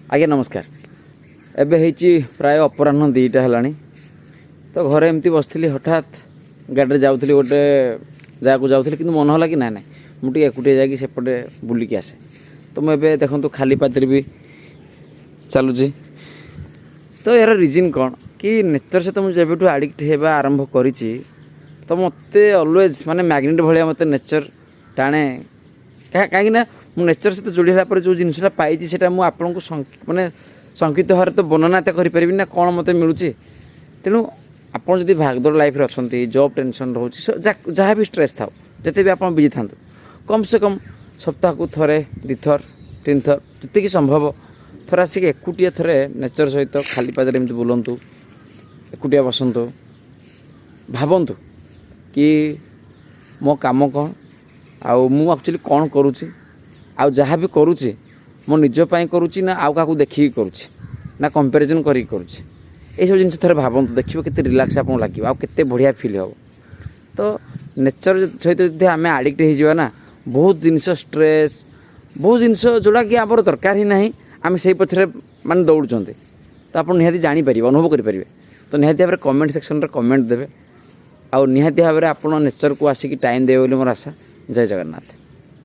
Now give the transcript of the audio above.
आज्ञा नमस्कार। एबे हेची प्राय अपराह्न 2टा हेलानी तो घरे एमती बसली हठात गाड़ी जाऊली गोटे जगह जाऊली कि मन है कि ना ना मुझे एकुटिया जाकि सेपटे बुलिकी आसे तो मुझे देखो खाली पादरी भी चलुची। तो यार रिजन कौन कि नेचर सहित मुझे जब आडिक्ट होगा आरंभ करी तो मत अलवेज माने मैग्नेट भाया मत नेचर टाणे कहीं मुझे नेचर सहित जोड़ा पर जो जिनसा पाई से आपको माने संकित हार तो वर्णना तो करें ना कौन मत मिलूँ तेणु आप भागदौड़ लाइफ अच्छा जॉब टेंशन रोचे जहाँ भी स्ट्रेस था जिते भी आप बिजी था कम से कम सप्ताह को थे 2 थर 3 थर जी संभव थर आसिक एकुटिया थे नेचर सहित खाली पादे एमती बुलतु एकुटिया बसतु भावतु कि मो काम कौन आउ एक्चुअली कौन करुँची आउ जहाँ भी करुँची मो निजपाई करुँची ना आउ क्या देखिए करुँची ना कंपेरिजन करी करुँची ये सब जिन थे भावतु देखिए केते रिलैक्स आपको लगे आउ केते बढ़िया फील हम। तो नेचर सहित जब आम आडिक्ट हो ना बहुत जिनस स्ट्रेस बहुत जिनस जोड़ा कि आम दरकार ही ना आम से पथरे मान दौड़ुं तो आप निहाती जापर अनुभव करेंगे। तो निहाती भाव कमेंट सेक्शन कमेंट देवे आउ निहाती भाव में आप नेचर को आसिक टाइम देवे मोर आशा। जय जगन्नाथ।